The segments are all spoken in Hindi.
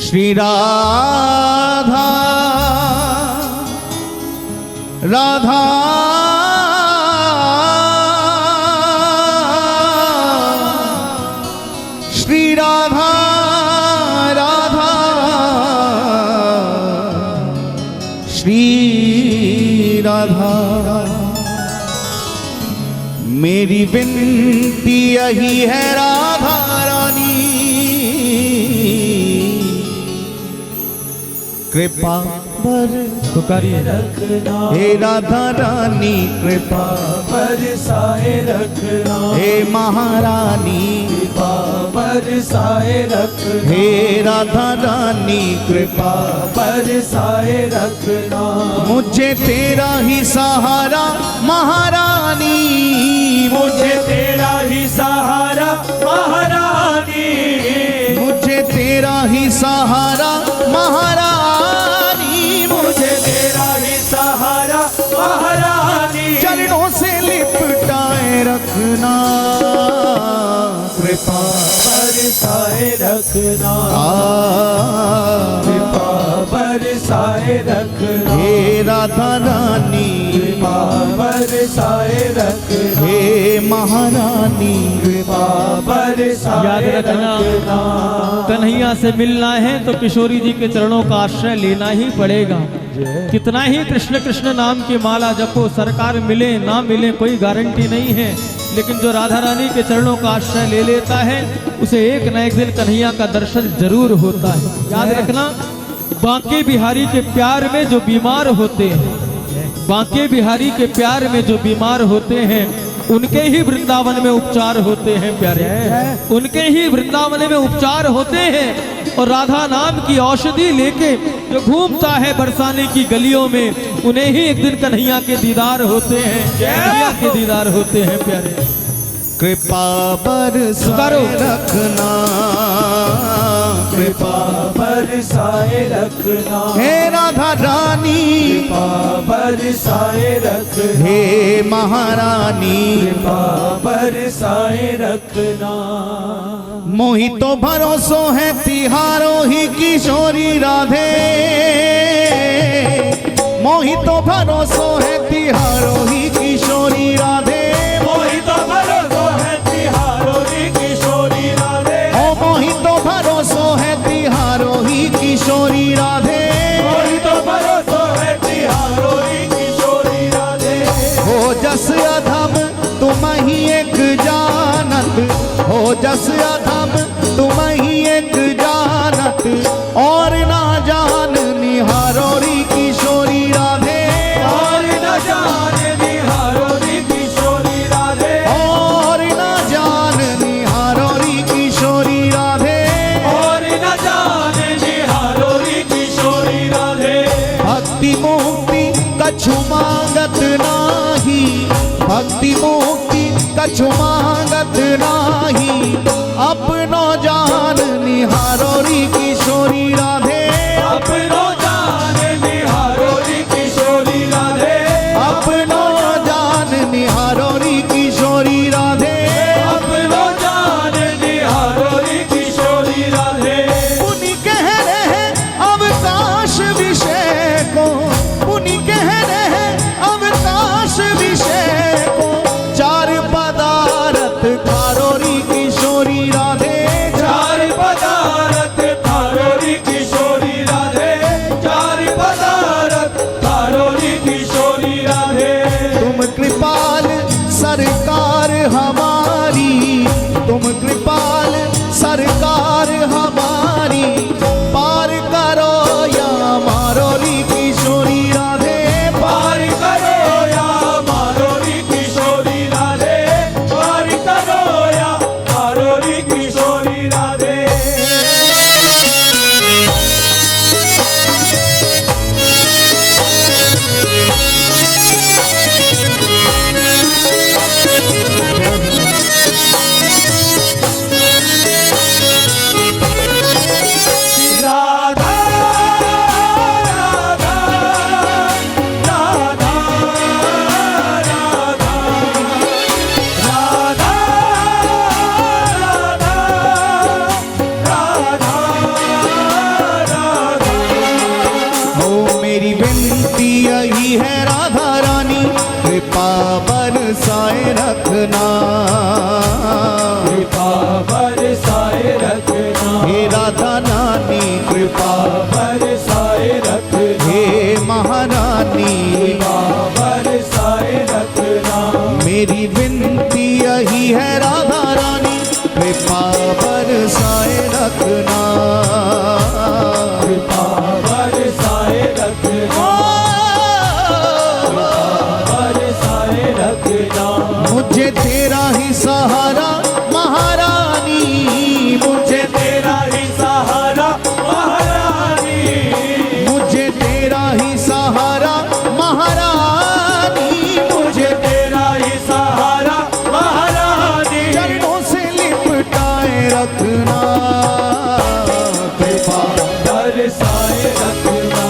श्री राधा राधा श्री राधा राधा श्री राधा। मेरी विनती यही है राधा रानी, कृपा पुकारिए रखना हे राधा रानी, कृपा बरसाए रखना हे महारानी, कृपा बरसाए रखना हे राधा रानी, कृपा बरसाए रखना। मुझे तेरा ही सहारा महारानी, मुझे तेरा ही सहारा महारानी, मुझे तेरा ही सहारा महारानी, मुझे तेरा ही सहारा महारानी। चरणों से लिपटाए रखना, कृपा बरसाए रखना आ कृपा बरसाए रखना हे राधा रानी, कृपा बरसाए रखना हे महारानी, कृपा बरसाए याद रखना, रखना। कन्हैया से मिलना है तो किशोरी जी के चरणों का आश्रय लेना ही पड़ेगा। कितना ही कृष्ण कृष्ण नाम की माला जपो, सरकार मिले ना मिले कोई गारंटी नहीं है, लेकिन जो राधा रानी के चरणों का आश्रय ले लेता है उसे एक न एक दिन कन्हैया का दर्शन जरूर होता है। याद रखना, बांके बिहारी के प्यार में जो बीमार होते हैं, बांके बिहारी के प्यार में जो बीमार होते हैं, उनके ही वृंदावन में उपचार होते हैं प्यारे, उनके ही वृंदावन में उपचार होते हैं। और राधा नाम की औषधि लेके जो घूमता है बरसाने की गलियों में, उन्हें ही एक दिन कन्हैया के दीदार होते हैं, कन्हैया के दीदार होते हैं प्यारे। कृपा बरसाए रखना, कृपा बरसाए रखना हे राधा रानी, कृपा बरसाए रखना हे महारानी, कृपा बरसाए रखना। मोहि तो भरोसो है तिहारो ही किशोरी राधे, मोहि तो भरोसो है तिहारो ही किशोरी राधे, मोहि तो भरोसो है तिहारो ही किशोरी राधे, ओ मोहि तो भरोसो है तिहारो ही किशोरी राधे, मोहि तो भरोसो है तिहारो ही किशोरी राधे। हो जस अधम तुम ही एक जानत, हो जस अधम तुम ही एक जानत, और ना जान निहारोरी किशोरी राधे, और न जाने निहारोरी किशोरी राधे, और ना जान निहारोरी किशोरी राधे, और न जाने निहारोरी किशोरी राधे। भक्ति मुक्ति कछु मांगत नाही, भक्ति मुक्ति कछु मांगत नाही, अपनो जान निहारोरी किशोरी राधे, अपनो जाने निहारोरी किशोरी राधे, अपनो जान निहारोरी किशोरी राधे, अपनो जाने निहारोरी किशोरी राधे। पुनि कह रहे अवकाश विषय को, पुनि कह रहे अवकाश विषय को, चार पदार्थ खारोरी किशोरी राधे, चार पदार्थ हे राधा रानी कृपा बरसाए रखना, हे महारानी बरसाए रखना, मेरी विनती यही है राधा रानी कृपा बरसाए रखना। कृपा बरसाए रखना, बरसाए रखना, मुझे तेरा ही सहारा महारानी, मुझे तेरा ही सहारा महारानी, मुझे तेरा ही सहारा महारानी, मुझे तेरा ही सहारा महारानी, चरणों से लिपटाए रखना कृपा बरसाए रखना,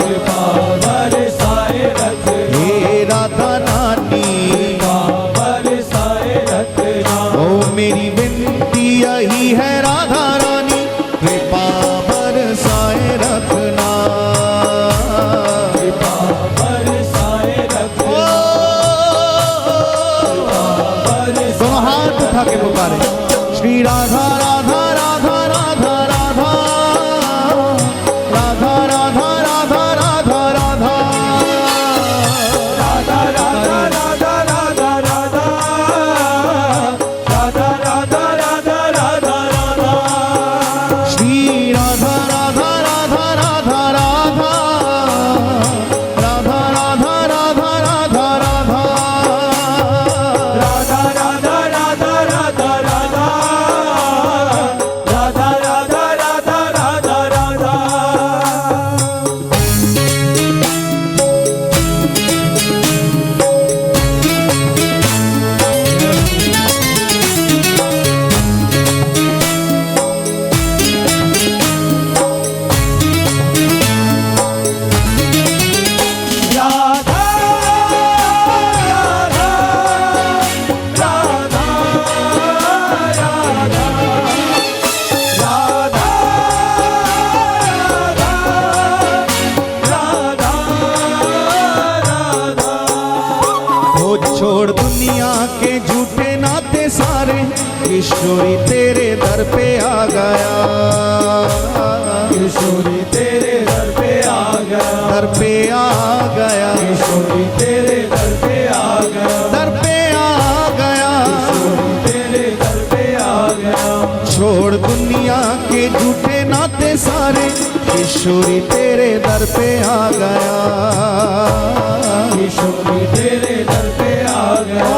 कृपा बरसाए रखना, हे राधा रानी बरसाए रखना, ओ मेरी विनती यही है राधा रानी कृपा बरसाए रखना। कृपा बरसाए रखना, दोनों हाथ उठा के पुकारे श्री राधा राधा राधा राधा राधा राधा राधा राधा राधा राधा राधा राधा राधा राधा राधा, राधा राधा राधा राधा राधा, श्री राधा राधा राधा राधा राधा राधा राधा राधा राधा राधा राधा राधा राधा राधा राधा, राधा राधा राधा राधा राधा। राधा राधा राधा राधा, राधा राधा राधा, वो छोड़ दुनिया के झूठे नाते सारे किशोरी तेरे दर पे आ गया, किशोरी तेरे दर पे आ गया, दर पे आ गया, किशोरी तेरे दर पे आ गया, दर पे आ गया। तेरे दर पे आ गया, छोड़ दुनिया के झूठे नाते सारे किशोरी तेरे दर पे आ गया। किशोरी तेरे दर पे आ गया,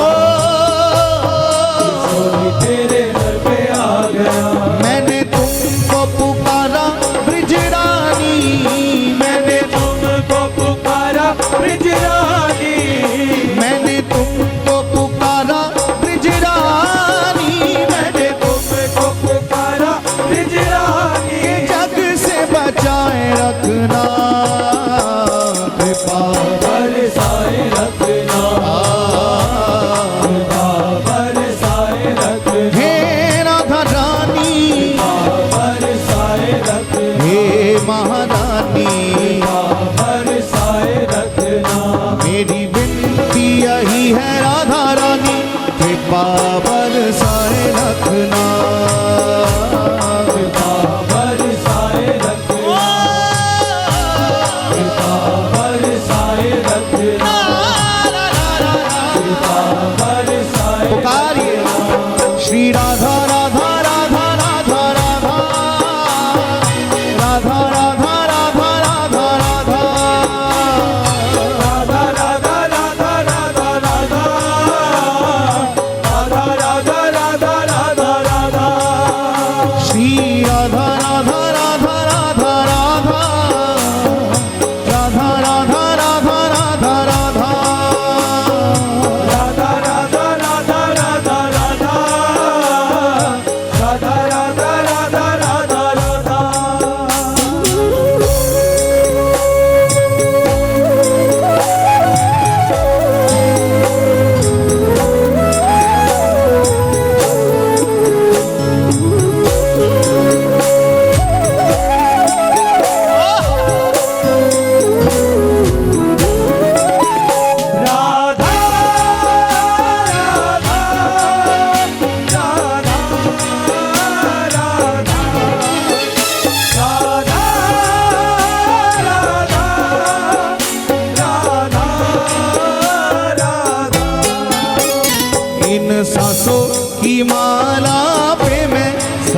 किशोरी तेरे दर पे आ गया, मैंने तुमको पुकारा ब्रिजरानी, मैंने तुमको पुकारा ब्रिजरानी, मैंने तुमको पुकारा ब्रिजरानी, मैंने तुमको पुकारा ब्रिजरानी, जग से बचाए रखना कृपा बरसाए रखना, कृपा बरसाए रखना, हे राधा रानी, बरसाए रखना, हे महारानी, बरसाए रखना, मेरी विनती यही है राधा रानी कृपा बरसाए रखना। कृपा बरसाए रखना, कृपा बरसाए रखना, कृपा बरसाए पुकारिए श्री राधा राधा राधा राधा राधा राधा राधा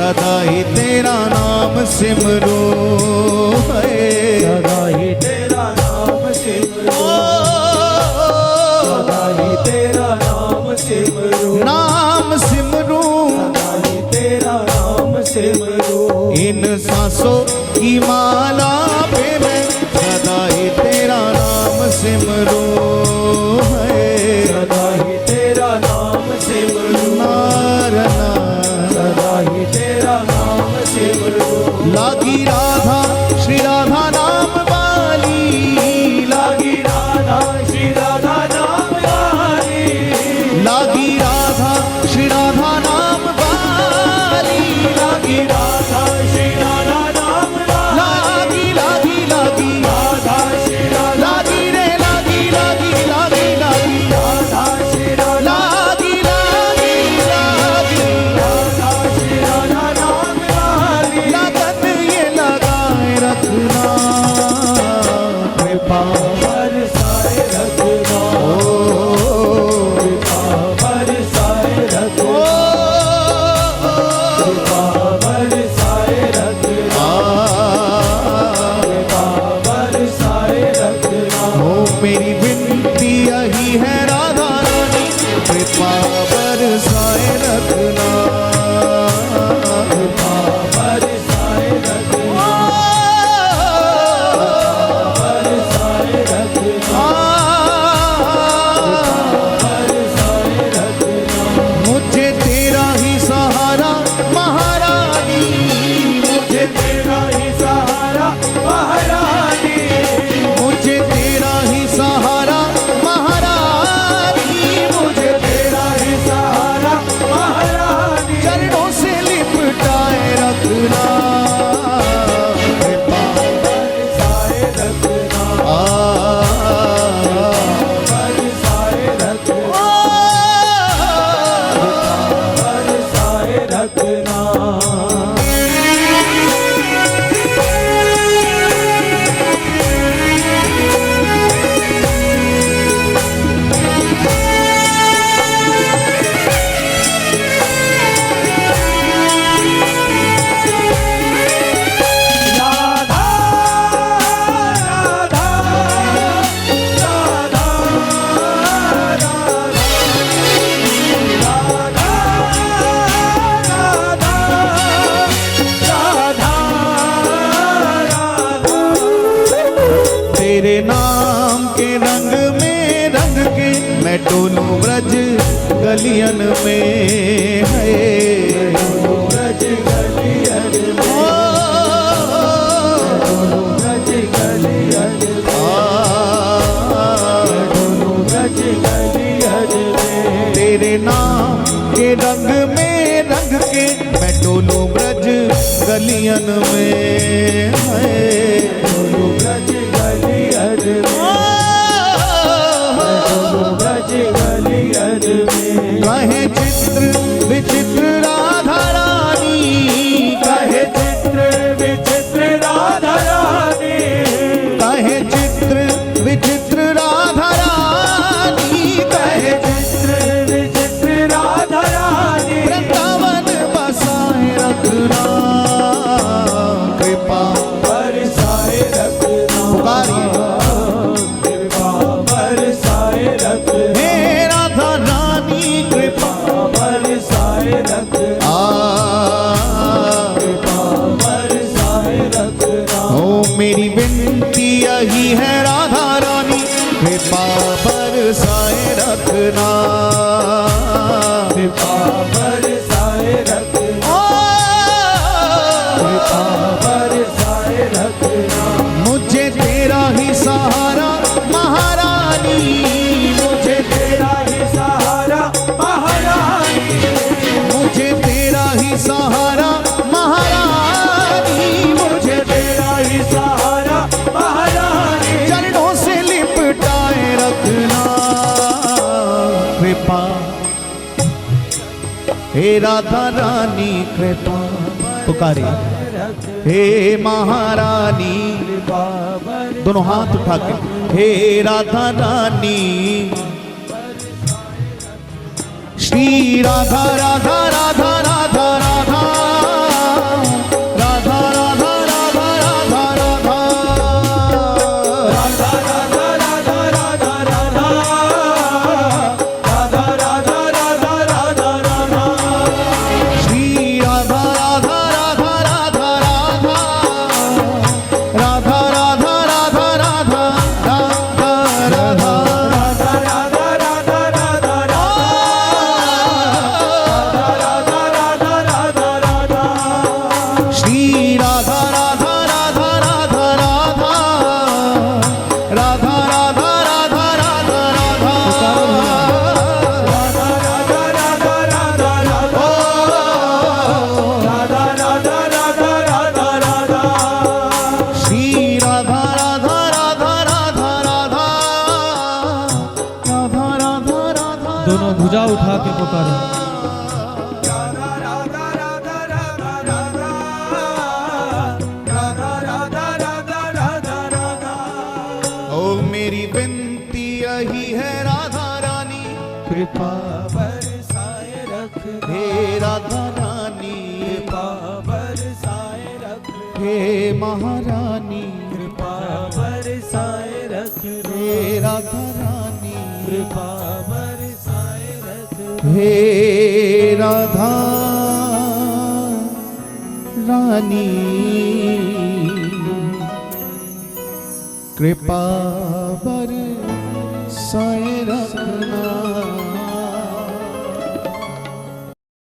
सदा ही तेरा नाम सिमरो है। सदा ही तेरा नाम सिमरो, सदा ही तेरा नाम सिमरो, नाम सिमरो सदा ही तेरा नाम सिमरो। इन सांसों की माला पे मैं सदा ही तेरा नाम सिमरो है। सदा ही तेरा नाम सिमरो, नारना सदा ही तेरा नाम सिमरो। लागी राधा श्री राधा नाम वाली, लागी राधा श्री राधा नाम वाली, लागी राधा श्री राधा नाम वाली, लागी राधा श्री राधा नाम वाली, लागी लागी लागी राधा श्री राधा, लागी रे लागी लागी लागी लागी राधा श्री राधा, लागी लागी लागी राधा श्री राधा नाम वाली। लगन ये लगाए रखना कृपा बरसाए रखना, कृपा बरसाए रखना, कृपा बरसाए रखना, कृपा बरसाए रखना। ओ मेरी विनती यही है राधा रानी कृपा बरसाए रखना। कृपा बरसाए रखना, बरसाए रखना, बरसाए रखना। मुझे तेरा ही सहारा महारानी, मुझे तेरा ही सहारा महारानी, मुझे तेरा ही सहारा महारानी, मुझे तेरा ही सहारा महारानी। चरणों से लिपटाए रखना कृपा बरसाए रखना, बरसाए रखना, बरसाए रखना। राधा राधा राधा तेरे नाम के रंग में रंग के मैं डोलूं ब्रज गलियन में है। ब्रज गलियन में, ओ, ब्रज गलियन में, ब्रज गलियन में। तेरे नाम के रंग में रंग के मैं डोलूं ब्रज गलियन में है। ब्रज गलियन में, ब्रज गलियन में। कहे चित्र विचित्र राधा रानी, कहे चित्र विचित्र राधा रानी, कहे चित्र विचित्र राधा रानी, कहे चित्र विचित्र राधा रानी। वृंदावन बसाए रखना कृपा बरसाए रखना, पुकारिए। कृपा बरसाए रखना, हे राधा रानी कृपा बरसाए रखना, कृपा बरसाए रखना। ओ मेरी विनती यही है राधा रानी कृपा बरसाए रखना। कृपा बरसाए रखना, ओ, कृपा बरसाए रखना। मुझे तेरा ही सहारा महारानी, मुझे तेरा ही सहारा महारानी, मुझे तेरा ही सहारा महारानी, मुझे तेरा ही सहारा महारानी। चरणों से लिपटाए रखना कृपा। हे राधा रानी कृपा पुकारिए। हे महारानी, कृपा दोनों हाथ उठा के हे राधा रानी, श्री राधा राधा राधा राधा राधा कर। राधा राधा राधा राधा राधा राधा राधा राधा राधा राधा। ओ मेरी विनती यही है राधा रानी, कृपा बरसाए रख हे राधा रानी, कृपा बरसाए रख हे महारानी, कृपा बरसाए रख हे राधा रानी, कृपा बरसाए रख हे राधा रानी, कृपा बरसाए रखना।